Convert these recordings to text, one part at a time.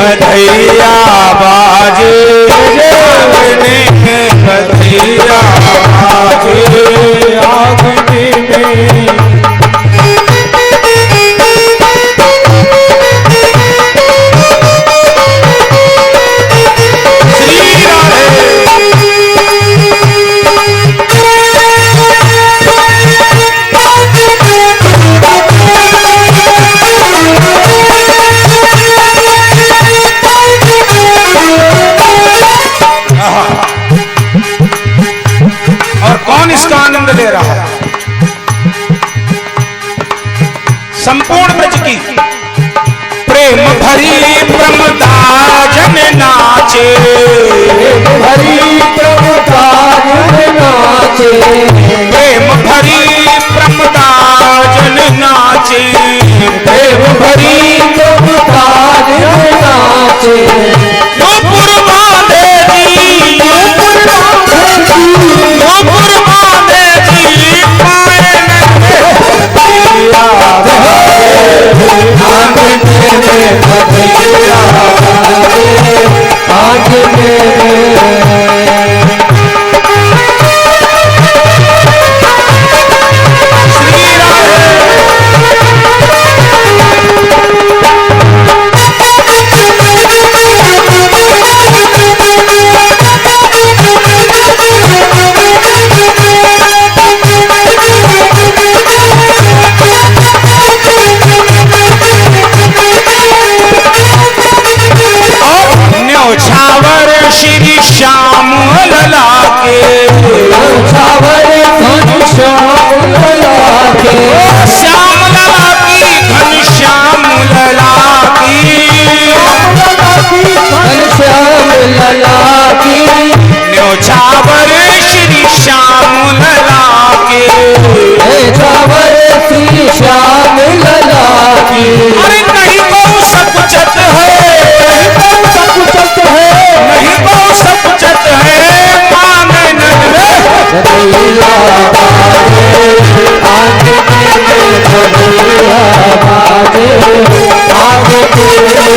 बधैया बाजे आंगने में बधैया बाजे आंगने में। इसका आनंद ले रहा है संपूर्ण ब्रज की प्रेम भरी प्रमदा जन नाचे, भरी प्रमदा जन नाचे, प्रेम भरी प्रमदा जन नाचे, प्रेम भरी प्रमदा जन नाचे। नूपुर बांधे जी, नूपुर बांधे जी पाए छावर श्री श्याम लला के, छावर घनश्याम लला के, श्याम लला की घनश्याम लला की, घनश्याम लला की, न्योछावर श्री श्याम लला के, छावर श्री श्याम लला की। अरे नहीं बहु सकुचत है, नहीं बहु सकुचत है माने नन्हे बधैया बाजे आंगने में, बधैया बाजे आंगने में।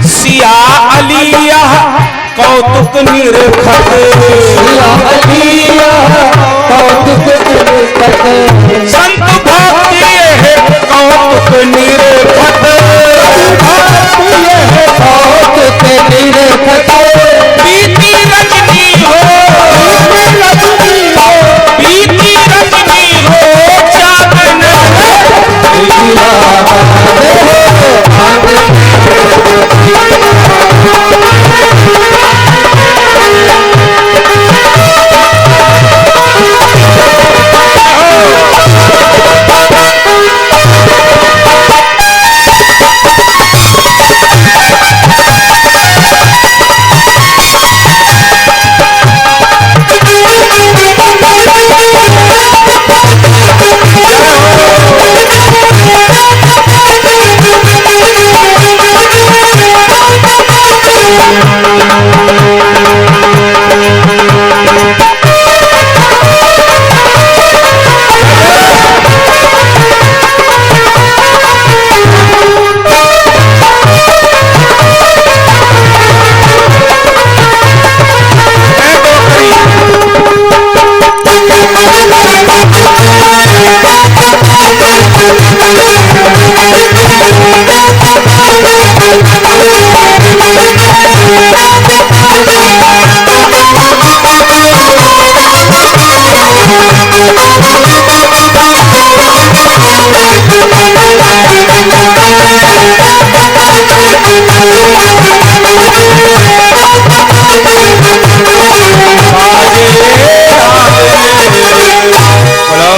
सिया अलिया कौतुक निरखत, सिया अलिया कौतुक निरखत, संत भक्ति है कौतुक निरखत, कौतुक निरखत। बीती रजनी हो, बीती रजनी हो चाँदन बधैया बाजे आंगने में।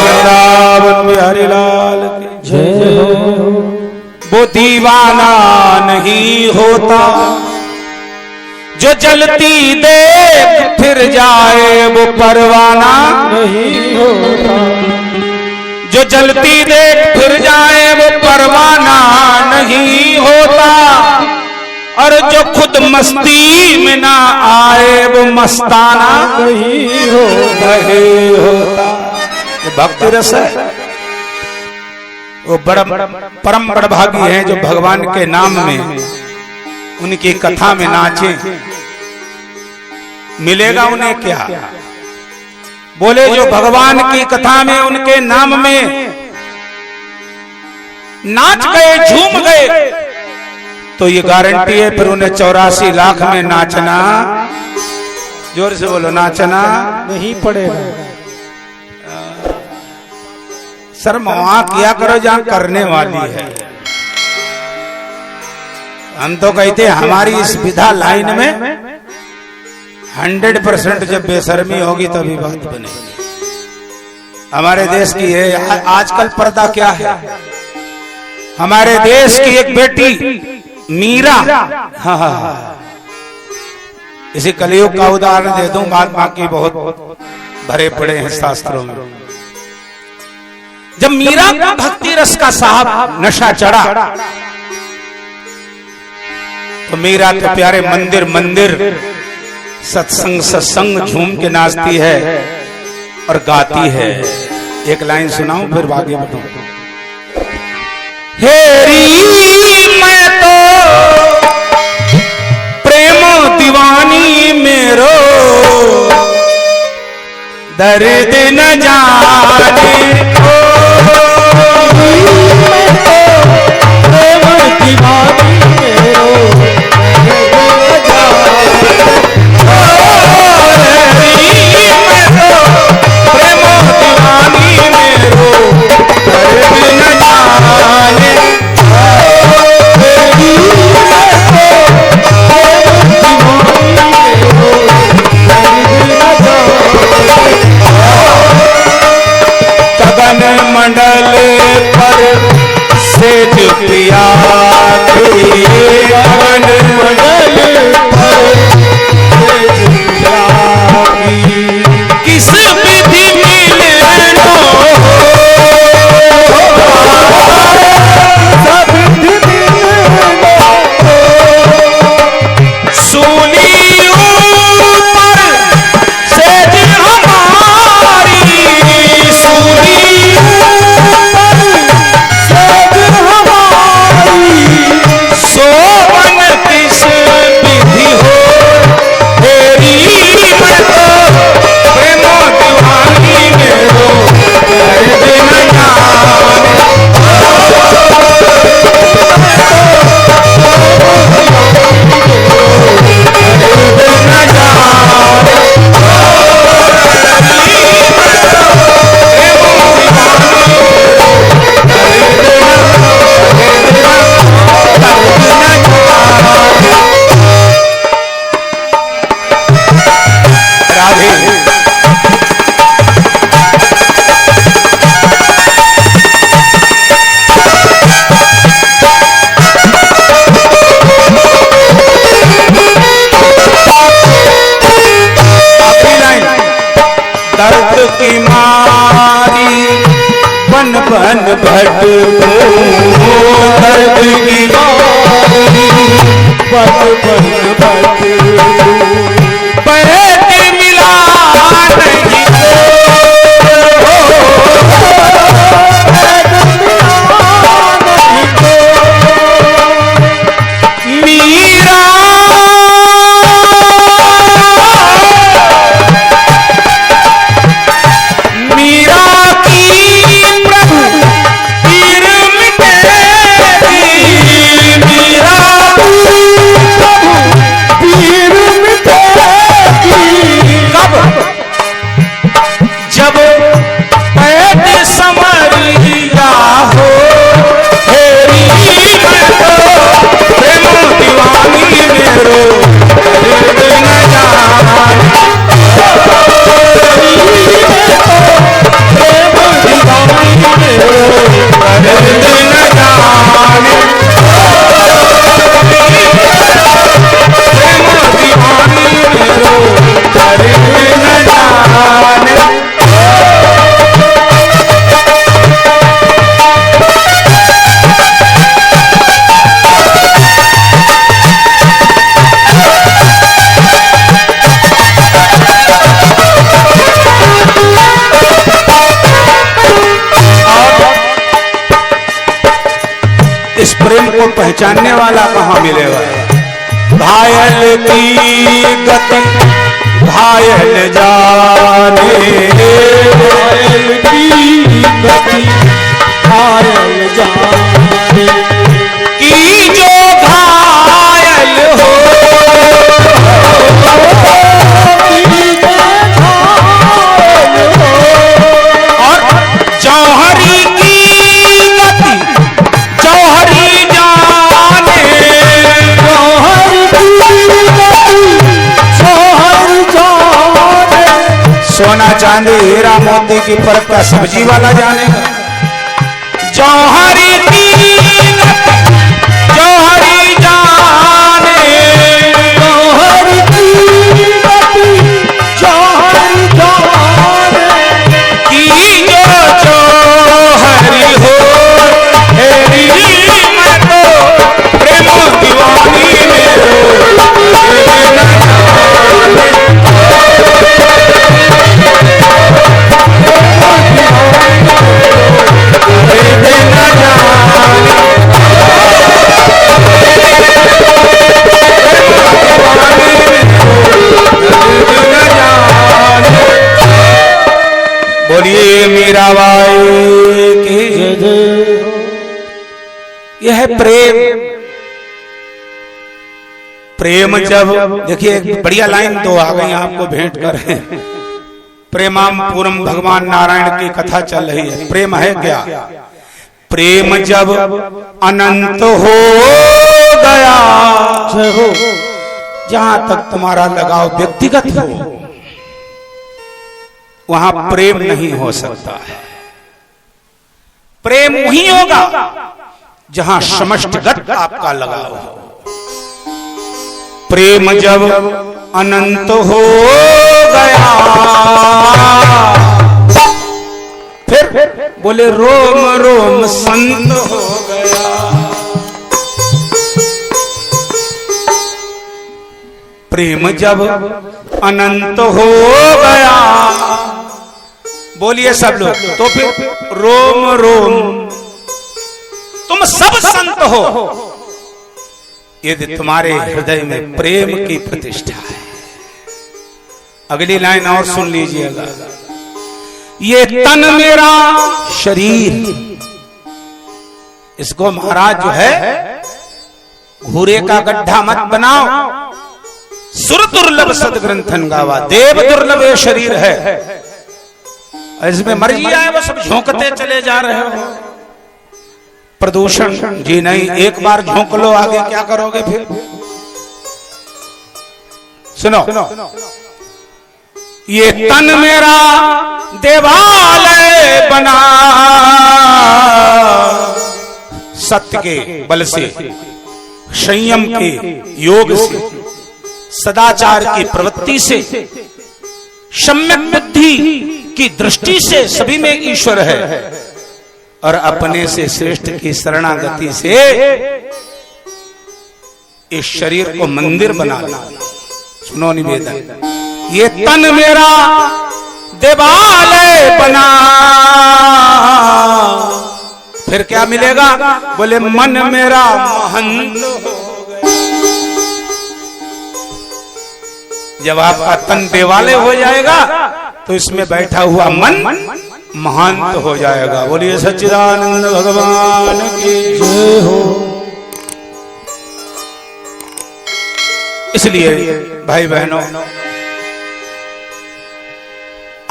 वृंदावन बिहारी लाल की जय हो। वो दीवाना नहीं होता। जो जलती देख फिर जाए वो परवाना नहीं होता। जो जलती देख फिर जाए वो परवाना नहीं होता। और जो खुद मस्ती में ना आए वो मस्ताना नहीं होता। ये भक्ति रस है। वो बड़ा परम बड़भागी हैं जो भगवान के नाम में उनकी कथा में नाचे। मिलेगा उन्हें क्या? बोले जो भगवान की कथा में उनके नाम में नाच गए, झूम गए, तो ये गारंटी है फिर उन्हें 84 लाख में नाचना, जोर से बोलो, नाचना नहीं पड़ेगा। शर्म वहां किया करो जहां करने वाली है। हम तो कहते हमारी इस विधा लाइन में 100% जब बेशर्मी होगी तभी बात बनेगी। हमारे देश की है आजकल पर्दा क्या है। हमारे देश की एक बेटी मीरा, हाँ, इसी कलयुग का उदाहरण दे दूं, महात्मा की बहुत भरे पड़े हैं शास्त्रों में। जब मीरा को भक्ति रस का साहब नशा चढ़ा तो मीरा के प्यारे मंदिर मंदिर सत्संग सत्संग झूम के नाचती है और गाती है। एक लाइन सुनाऊं फिर आगे बढ़ूं। हेरी मैं तो प्रेम दीवानी मेरो दर्द न जाने को। प्रेम दीवानी मेरो मंडल पर सेज प्रिया मंडल पर किस विधि मिलनो सूली ऊपर सेज हमारी, सूली सोवन किस विधि हो। तेरी मैं तो प्रेम दीवानी मेरो दर्द न जाने। दर्द की मारी बन बन भट, दर्द की मारी बन बन भट, पैट मिला नहीं मीरा जब पैट समरिया हो। हेरी मैं तो प्रेम दीवानी मेरो दर्द न जाने। प्रेम दीवानी मेरो दर्द न जाने। इस प्रेम को पहचानने वाला कहाँ मिलेगा। घायल की गति घायल जाने, घायल की गति घायल जाने, की जो घायल हो, और जौहरी की गति जौहरी जाने, सोना चांदी हीरा मोती की परख का सब्जी वाला जानेगा। जौहरी की जौहरी जाने, जौहरी की गति जौहरी जाने, की जो जौहरी हो हेरी, मैं तो प्रेम दीवानी बोलिए मीराबाई की जय। यह प्रेम, प्रेम जब देखिए एक बढ़िया लाइन दो आ गई आपको भेंट कर। प्रेमाम पूरम भगवान नारायण की कथा चल रही है। प्रेम है क्या? प्रेम जब अनंत हो गया, जहां तक तुम्हारा लगाव व्यक्तिगत हो वहां प्रेम नहीं हो सकता है। प्रेम वही होगा जहां समष्टिगत आपका लगाव हो। प्रेम जब अनंत हो गया, फिर बोले रोम रोम संत हो गया। प्रेम जब अनंत हो गया, बोलिए सब लोग, तो फिर रोम रोम तुम सब संत हो यदि तुम्हारे हृदय में प्रेम की प्रतिष्ठा है। अगली लाइन और सुन लीजिएगा। ये तन मेरा शरीर, इसको महाराज जो है घूरे का गड्ढा मत बनाओ। सुर दुर्लभ सदग्रंथन गावा, देव दुर्लभ ये शरीर है। इसमें मर्जी आए वो सब झोंकते चले जा रहे हो। प्रदूषण जी नहीं, एक बार झोंक लो, आगे क्या करोगे फिर? सुनो, ये तन मेरा देवालय बना, सत्य के बल से, संयम के योग से, सदाचार की प्रवृत्ति से, सम्यक बुद्धि की दृष्टि से सभी में ईश्वर है, और अपने से श्रेष्ठ की शरणागति से इस शरीर को मंदिर बना लो। सुनो निवेदन, ये तन मेरा देवालय बना, फिर क्या मिलेगा? बोले मन मेरा महंत हो गया। जब आपका तन देवालय हो जाएगा तो इसमें बैठा हुआ मन महंत हो जाएगा। बोलिए सच्चिदानंद भगवान की जय हो। इसलिए भाई बहनों,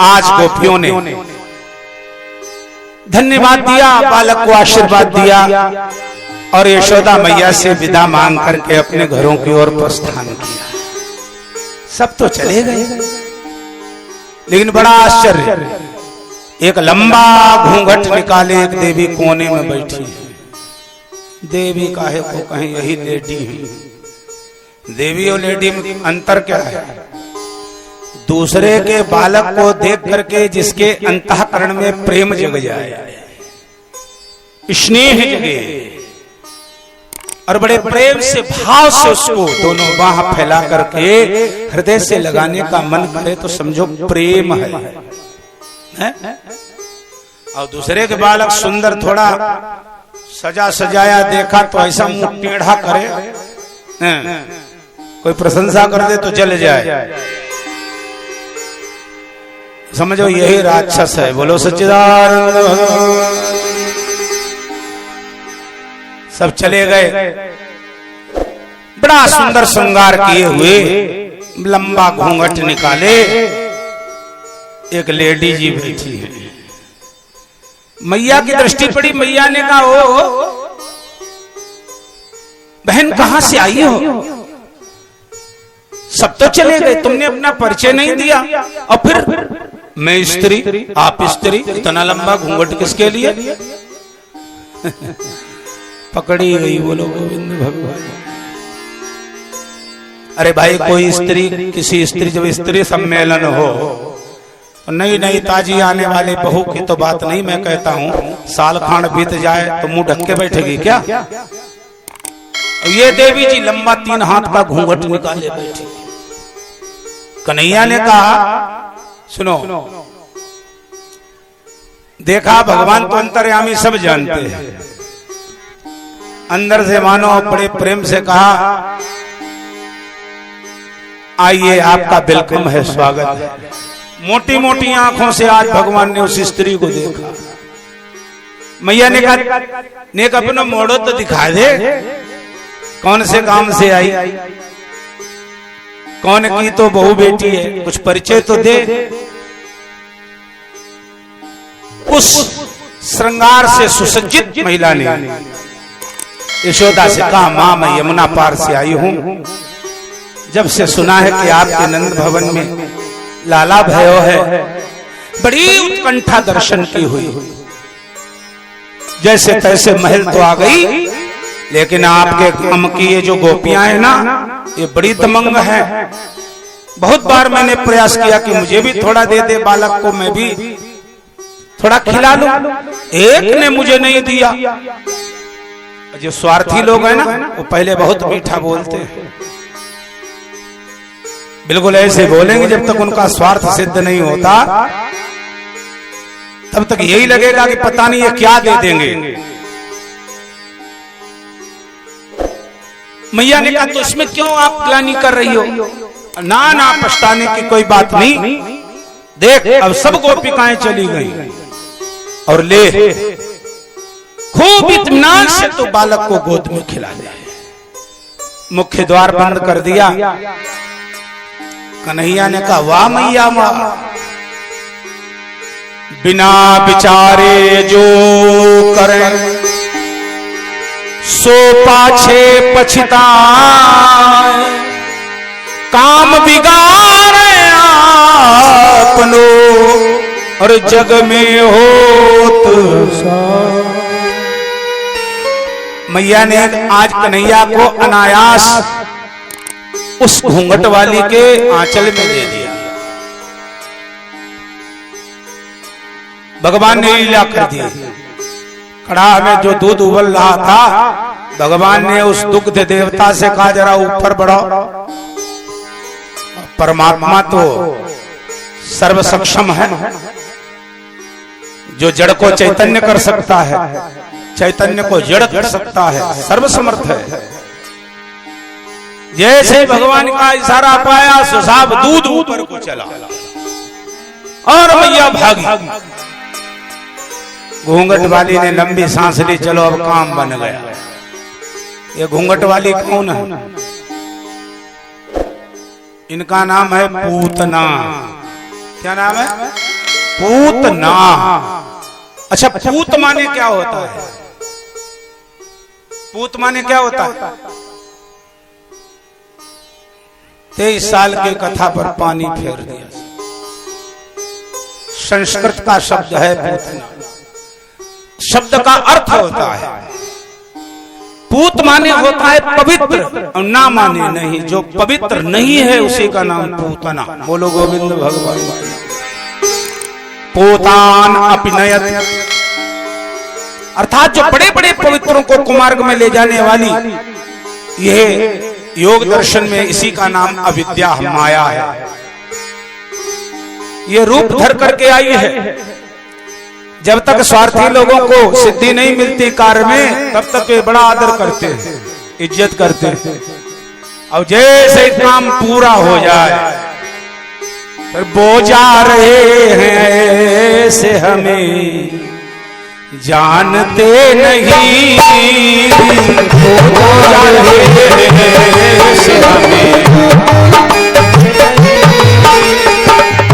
आज गोपियों ने धन्यवाद दिया, बालक को आशीर्वाद दिया और यशोदा मैया से विदा मांग करके अपने घरों की ओर प्रस्थान किया। सब तो चले गए, लेकिन बड़ा आश्चर्य, एक लंबा घूंघट निकाले एक देवी कोने में बैठी है। देवी काहे को कहीं यही लेडी है। देवी और लेडी में अंतर क्या है? दूसरे के बालक को देख करके जिसके अंतःकरण में प्रेम जग जाए, स्नेह जगे, और बड़े प्रेम से भाव से उसको दोनों बाह फैला करके हृदय से लगाने का मन करे तो समझो प्रेम है? और दूसरे के बालक सुंदर थोड़ा सजा सजाया देखा तो ऐसा मुंह टेढ़ा करे, कोई प्रशंसा कर दे तो जल जाए, समझो यही राक्षस है। बोलो सच्चिदानंद भगवान। सब चले गए, बड़ा सुंदर श्रृंगार किए हुए, लंबा घूंघट निकाले एक लेडी जी बैठी है। मैया की दृष्टि पड़ी, मैया ने कहा ओ बहन कहां से आई हो? सब तो चले गए, तुमने अपना परिचय नहीं दिया। और फिर मैं स्त्री, आप स्त्री, इतना लंबा घूंघट किसके लिए? पकड़ी गई। बोलो गोविंद भगवान। अरे भाई कोई स्त्री किसी स्त्री, जब स्त्री सम्मेलन हो तो नहीं ताजी आने वाले बहू की तो बात नहीं, मैं कहता हूं साल खांड बीत जाए तो मुंह ढक के बैठेगी क्या? ये देवी जी लंबा 3 हाथ का घूंघट निकाले बैठी। कन्हैया ने कहा सुनो, देखा भगवान तो अंतर्यामी सब जानते हैं। अंदर से मानो बड़े प्रेम से कहा आइए आपका वेलकम है, स्वागत है। मोटी मोटी आंखों से आज भगवान ने उस स्त्री को देखा। मैया ने कहा नेक अपना मोड़ो तो दिखा दे, कौन से काम से आई, कौन की तो बहू बेटी है, कुछ परिचय तो दे। उस श्रृंगार से सुसज्जित महिला ने यशोदा से कहा मां मैं यमुना पार से आई हूं, जब से सुना है कि आपके नंद भवन में लाला भयो है, बड़ी उत्कंठा दर्शन की हुई। जैसे तैसे महल तो आ गई, लेकिन आपके काम की ये जो गोपियां हैं ना, ये बड़ी दमंग है। बहुत बार मैंने प्रयास किया कि मुझे भी थोड़ा दे दे बालक को, मैं भी थोड़ा खिला लूं, एक ने मुझे नहीं दिया। जो स्वार्थी लोग हैं ना, वो पहले बहुत मीठा बोलते हैं, बिल्कुल ऐसे बोलेंगे जब तक उनका स्वार्थ सिद्ध नहीं होता तब तक यही लगेगा कि पता नहीं ये क्या दे देंगे। मैया ने कहा तो इसमें क्यों आप ग्लानि कर रही हो? ना ना पछताने की कोई बात नहीं, देख अब सब गोपिकाएं चली गई और ले खूब इत्मीनान से तो बालक को गोद में खिला दे। मुख्य द्वार बंद कर दिया। कन्हैया ने कहा वाह मैया वाह, बिना विचारे जो करे सो पाछे पछताए, काम बिगाड़े आपनो और जग में होत। मैया ने आज कन्हैया को अनायास उस घूंघट वाली के आंचल में दे दिया। भगवान ने लीला कर दी। कड़ाह में जो दूध उबल रहा था, भगवान ने उस दुग्ध देवता से कहा जरा ऊपर बढ़ो। परमात्मा तो सर्व सक्षम है, जो जड़ को चैतन्य कर सकता है, चैतन्य को जड़ कर सकता है, सर्वसमर्थ है। जैसे भगवान का इशारा पाया सुसाब दूध ऊपर को चला और मैया भागी। घूंघट वाली ने लंबी सांस ली, चलो अब काम बन गया। ये घूंघट वाली कौन है? इनका नाम है पूतना। क्या नाम है? पूतना। अच्छा, पूत माने क्या होता है? पूत माने क्या होता है? 23 साल की कथा पर पानी फेर दिया। संस्कृत का शब्द है पूतना। शब्द का अर्थ होता है, पूत माने होता है पवित्र, और ना माने नहीं, जो पवित्र नहीं है उसी का नाम पूतना। बोलो गोविंद भगवान। पोतान अपिनयत, अर्थात जो बड़े बड़े पवित्रों को कुमार्ग में ले जाने वाली, यह योग दर्शन में इसी का नाम अविद्या माया है। ये रूप धर करके आई है। जब तक स्वार्थी लोगों को सिद्धि नहीं मिलती कार्य में, तब तक वे बड़ा आदर करते हैं, इज्जत करते हैं। और जैसे ही काम पूरा हो जाए फिर बोझा रहे हैं ऐसे हमें जानते नहीं, बोझा रहे हैं ऐसे हमें,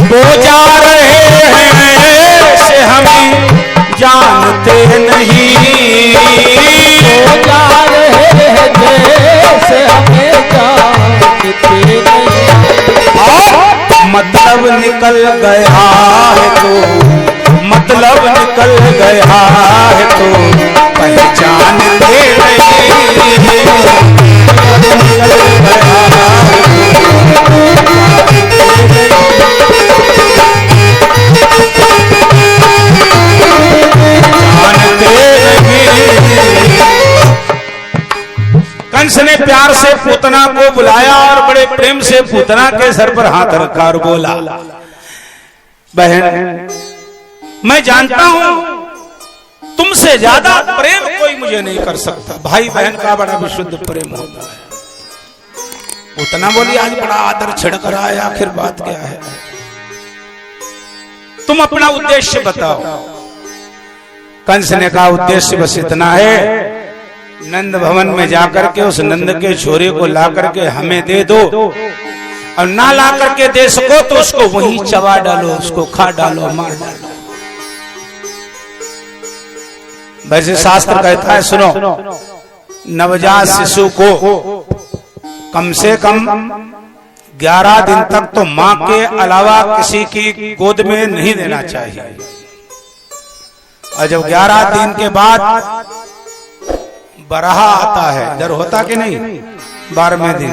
बोझा रहे हैं ऐसे हमें जानते नहीं, बोझा रहे हैं जैसे हमें जानते नहीं। मतलब निकल गया है तो, मतलब निकल गया है तो पहचानते नहीं, निकल गया कंस ने प्यार से पूतना को बुलाया और बड़े प्रेम से पूतना के सर पर हाथ रखा और बोला, बहन मैं जानता हूं तुमसे ज्यादा प्रेम कोई मुझे नहीं कर सकता। भाई बहन का बड़ा विशुद्ध प्रेम होता है। पूतना बोली, आज बड़ा आदर छिड़क रहा है, आखिर बात क्या है? तुम अपना उद्देश्य बताओ। कंस ने कहा, उद्देश्य बस इतना है, नंद भवन में जाकर के उस नंद के छोरे को ला करके हमें दे दो, और ना ला करके दे सको तो उसको वहीं चबा डालो, उसको खा डालो, मार डालो। वैसे शास्त्र कहता है, सुनो, नवजात शिशु को कम से कम 11 दिन तक तो मां के अलावा किसी की गोद में नहीं देना चाहिए, और जब 11 दिन के बाद बरहा आता है, डर होता कि नहीं, 12वें दिन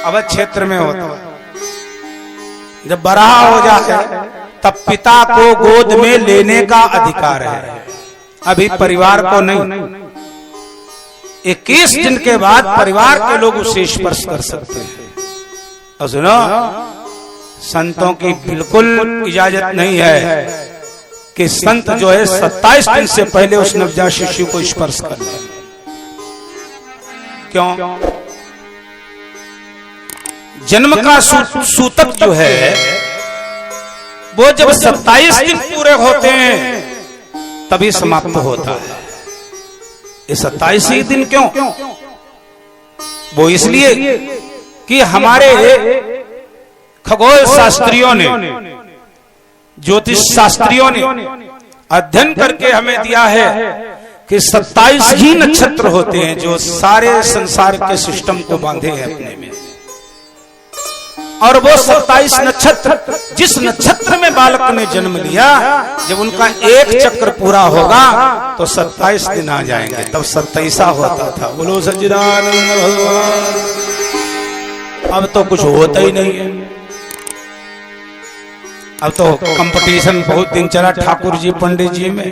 अवध क्षेत्र में होता है, जब बरहा हो जाए तब पिता को गोद में लेने का अधिकार है, अभी परिवार को नहीं। 21 दिन के बाद परिवार के लोग उसे स्पर्श कर सकते हैं। और सुनो, संतों की बिल्कुल इजाजत नहीं है कि संत जो है 27 दिन से पहले उस नवजात शिशु को स्पर्श कर ले। क्यों? जन्म का सूतक जो है वो जब 27 दिन पूरे होते हैं तभी समाप्त होता है। ये 27 ही दिन क्यों? वो इसलिए कि हमारे खगोल शास्त्रियों ने, ज्योतिष शास्त्रियों ने अध्ययन करके हमें दिया है कि 27 ही नक्षत्र होते हैं जो सारे संसार के सिस्टम को बांधे हैं अपने में। और वो 27 नक्षत्र, जिस नक्षत्र में बालक ने जन्म लिया, जब उनका एक चक्र पूरा होगा तो 27 दिन आ जाएंगे, तब 27 होता था। बोलो सच्चिदानंद भगवान। अब तो कुछ होता ही नहीं है। अब तो कंपटीशन बहुत दिन चला ठाकुर जी पंडित जी में।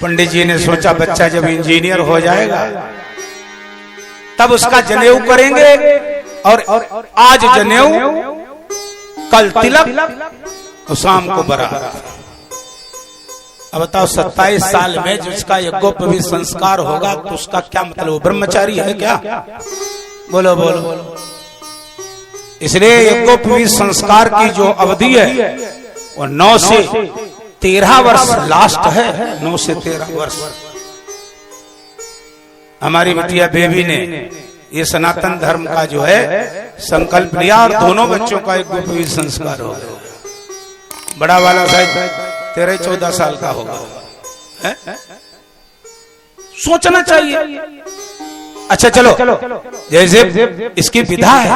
पंडित जी ने सोचा बच्चा जब इंजीनियर हो जाएगा तब उसका जनेऊ करेंगे, और आज जनेऊ, कल तिलक और शाम को बारात। अब बताओ 27 साल में जिसका यज्ञोपवीत संस्कार होगा तो उसका क्या मतलब? ब्रह्मचारी है क्या? बोलो बोलो बोलो। इसलिए यज्ञोपवीत संस्कार की जो अवधि है वो 9 से 13 वर्ष लास्ट है। 9 से 13 वर्ष। हमारी बिटिया बेबी ने ये सनातन धर्म का जो है संकल्प लिया और दोनों बच्चों का यज्ञोपवीत संस्कार हो गया। बड़ा वाला शायद 13-14 साल का होगा। सोचना चाहिए। अच्छा चलो, जैसे इसकी विधा है,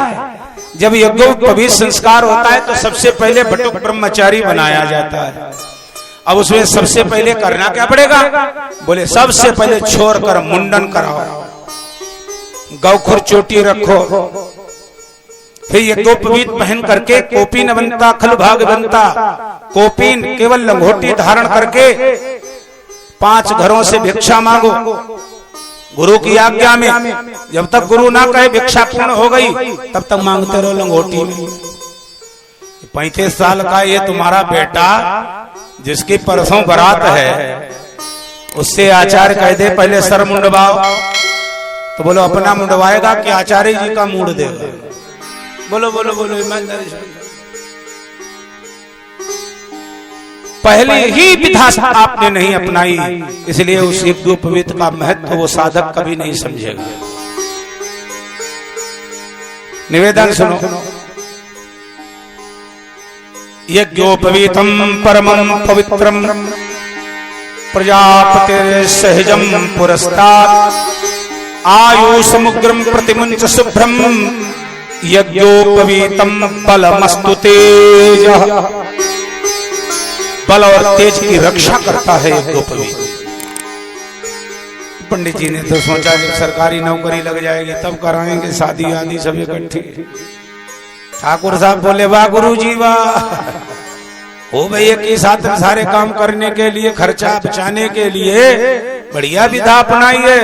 जब यज्ञोपवीत संस्कार होता है तो सबसे पहले बटुक ब्रह्मचारी बनाया जाता है। अब उसमें सबसे पहले करना क्या पड़ेगा? बोले सबसे पहले छोड़ कर मुंडन कराओ, गौखुर चोटी रखो, फिर यज्ञोपवीत पहन करके कोपीन बनता, खल भाग बनता। कोपीन केवल लंगोटी धारण करके 5 घरों से भिक्षा मांगो गुरु की आज्ञा में। जब तक गुरु ना कहे भिक्षा पूर्ण हो गई तब तक मांगते रहो लंगोटी में। 35 साल का ये तुम्हारा बेटा जिसकी परसों बारात है, उससे आचार्य कह दे पहले सर मुंडवाओ, तो बोलो अपना मुंडवाएगा कि आचार्य जी का मूड देगा? बोलो बोलो बोलो ईमानदारी से। पहले ही विधा आपने नहीं अपनाई, इसलिए उस यज्ञोपवीत का महत्व वो साधक कभी नहीं समझेगा। निवेदन सुनो। यज्ञोपवीतम परमं पवित्रम प्रजापति सहजम पुरस्तात् आयु समुद्रम प्रतिमुंच शुभ्रम यज्ञोपवीतम बलमस्तु तेजः। बल और तेज की रक्षा करता है यज्ञोपवीत। पंडित जी ने तो सोचा जब सरकारी नौकरी लग जाएगी तब कराएंगे शादी आदि सब इकट्ठी। ठाकुर साहब बोले वाह गुरु जी वाह, हो भाई एक ही साथ में सारे काम करने के लिए, खर्चा बचाने के लिए बढ़िया विधा अपनाइए।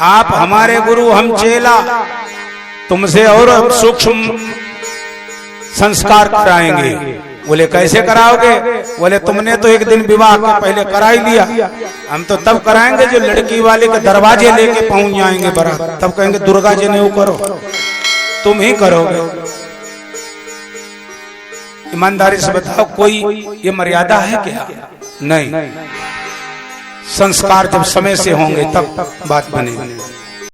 आप हमारे गुरु, हम चेला, तुमसे और सूक्ष्म संस्कार कराएंगे। बोले कैसे कराओगे? बोले तुमने तो एक दिन विवाह के पहले करा ही लिया, हम तो तब कराएंगे जो लड़की वाले के दरवाजे लेके पहुंच जाएंगे बारात, तब कहेंगे दुर्गा जी ने वो करो, तुम ही करोगे। ईमानदारी से बताओ कोई ये मर्यादा है क्या? नहीं। संस्कार जब समय से होंगे तब बात बनेगी।